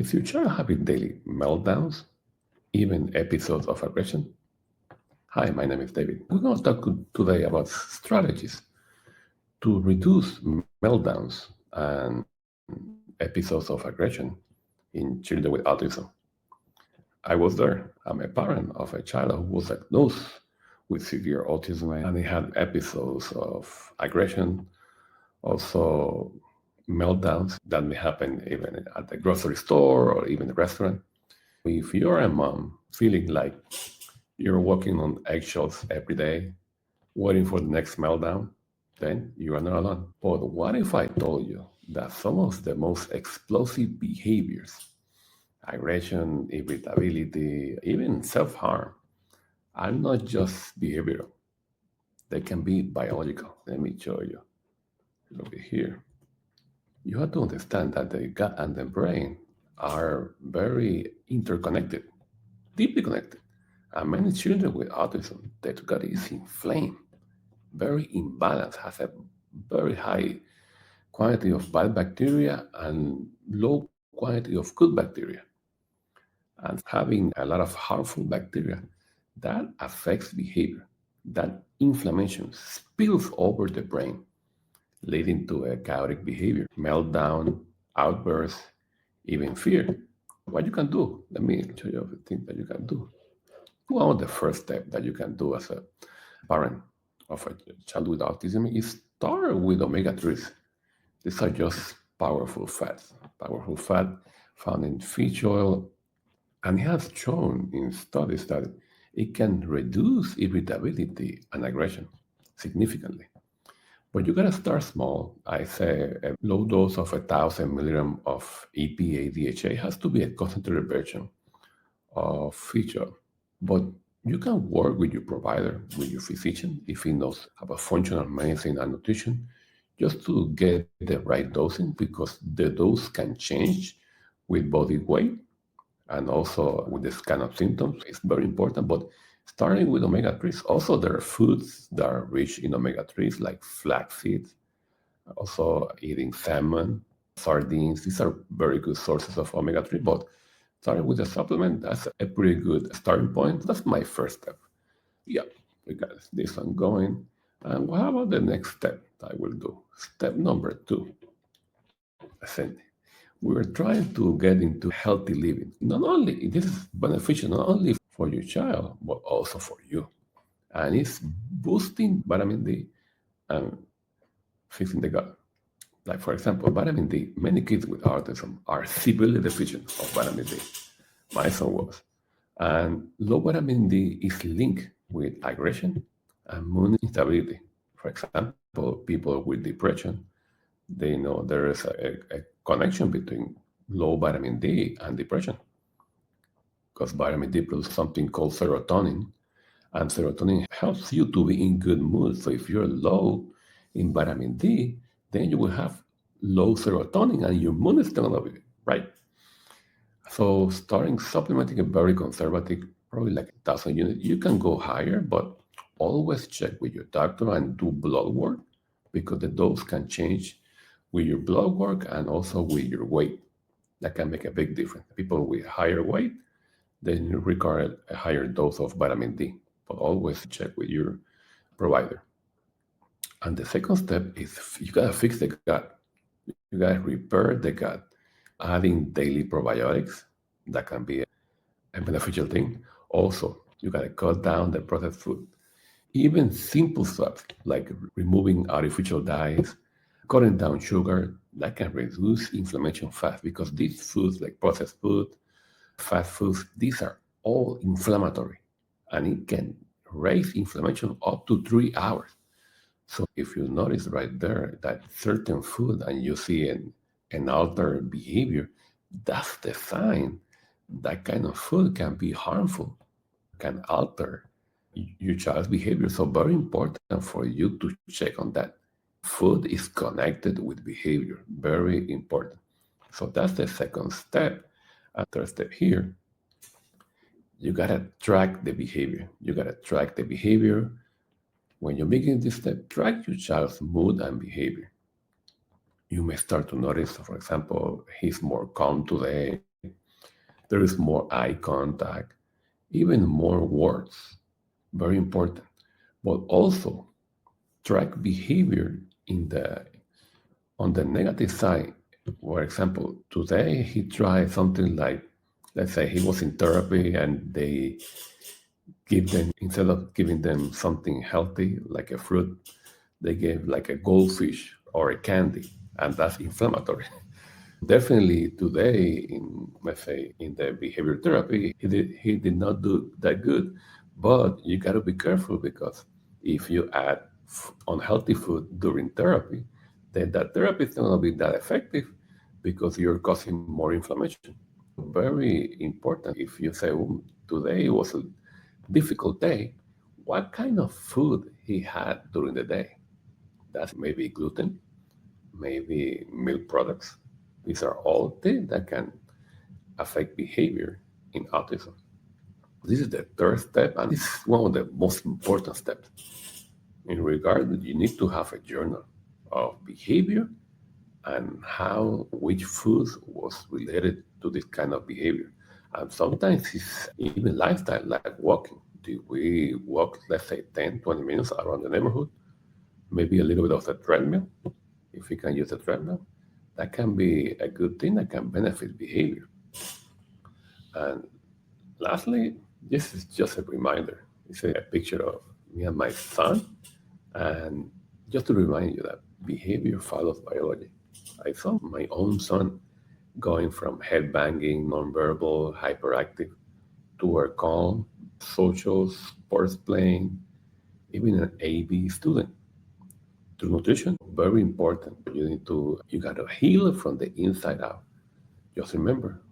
Is your child having daily meltdowns, even episodes of aggression? Hi, my name is David. We're going to talk today about strategies to reduce meltdowns and episodes of aggression in children with autism. I was there. I'm a parent of a child who was diagnosed with severe autism and he had episodes of aggression, also meltdowns that may happen even at the grocery store or even the restaurant. If you're a mom feeling like you're walking on eggshells every day, waiting for the next meltdown, then you are not alone. But what if I told you that some of the most explosive behaviors, aggression, irritability, even self harm, are not just behavioral? They can be biological. Let me show you. Look here. You have to understand that the gut and the brain are very interconnected, deeply connected. And many children with autism, their gut is inflamed, very imbalanced, has a very high quantity of bad bacteria and low quantity of good bacteria. And having a lot of harmful bacteria, that affects behavior. That inflammation spills over the brain, leading to a chaotic behavior, meltdown, outbursts, even fear. What you can do, let me show you the things that you can do. One of the first steps that you can do as a parent of a child with autism is start with omega 3s. These are just powerful fat found in fish oil, and it has shown in studies that it can reduce irritability and aggression significantly. But you gotta start small. I say a low dose of 1,000 milligrams of EPA DHA has to be a concentrated version of fish oil. But you can work with your provider, with your physician, if he knows about functional medicine and nutrition, just to get the right dosing because the dose can change with body weight and also with this kind of symptoms. It's very important. But starting with omega 3s, also there are foods that are rich in omega 3s like flaxseed, also eating salmon, sardines. These are very good sources of omega 3. But starting with a supplement, that's a pretty good starting point. That's my first step. Yeah, we got this one going. And what about the next step I will do? Step number 2. Ascend. We're trying to get into healthy living. Not only this is beneficial, not only for your child, but also for you. And it's boosting vitamin D and fixing the gut. Like, for example, vitamin D. Many kids with autism are severely deficient of vitamin D. My son was. And low vitamin D is linked with aggression and mood instability. For example, people with depression, they know there is a connection between low vitamin D and depression because vitamin D produces something called serotonin, and serotonin helps you to be in good mood. So if you're low in vitamin D, then you will have low serotonin and your mood is not going to be right. So starting supplementing a very conservative, probably like 1,000 units. You can go higher, but always check with your doctor and do blood work because the dose can change with your blood work and also with your weight. That can make a big difference. People with higher weight, then require a higher dose of vitamin D, but always check with your provider. And the second step is you gotta fix the gut. You gotta repair the gut. Adding daily probiotics, that can be a beneficial thing. Also, you gotta cut down the processed food. Even simple stuff like removing artificial dyes, cutting down sugar, that can reduce inflammation fast because these foods like processed food, fast foods, these are all inflammatory and it can raise inflammation up to 3 hours. So if you notice right there that certain food and you see an altered behavior, that's the sign that kind of food can be harmful, can alter your child's behavior. So very important for you to check on that. Food is connected with behavior, very important. So that's the second step. And third step here, you gotta track the behavior. You gotta track the behavior. When you begin this step, track your child's mood and behavior. You may start to notice, for example, he's more calm today. There is more eye contact, even more words. Very important. But also track behavior in the on the negative side. For example, today he tried something like, let's say he was in therapy and they give them, instead of giving them something healthy like a fruit, they gave like a goldfish or a candy, and that's inflammatory. Definitely today, in let's say in the behavior therapy, he did not do that good. But you got to be careful because if you add unhealthy food during therapy, then that therapy is not going to be that effective because you're causing more inflammation. Very important. If you say, oh, today was a difficult day, what kind of food he had during the day? That's maybe gluten, maybe milk products. These are all things that can affect behavior in autism. This is the third step, and this is one of the most important steps. In regard, you need to have a journal of behavior and how which food was related to this kind of behavior. And sometimes it's even lifestyle, like walking. Do we walk, let's say, 10, 20 minutes around the neighborhood? Maybe a little bit of a treadmill, if we can use a treadmill. That can be a good thing that can benefit behavior. And lastly, this is just a reminder. It's a picture of me and my son. And just to remind you that behavior follows biology. I saw my own son going from head banging, nonverbal, hyperactive, to a calm, social, sports playing, even an AB student. Through nutrition, very important. You got to heal from the inside out. Just remember,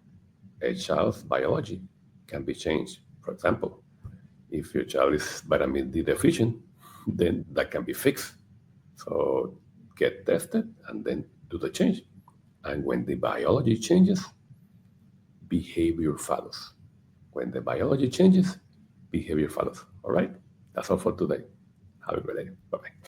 a child's biology can be changed. For example, if your child is vitamin D deficient, then that can be fixed. So get tested and then do the change. And when the biology changes, behavior follows. When the biology changes, behavior follows. All right? That's all for today. Have a great day. Bye bye.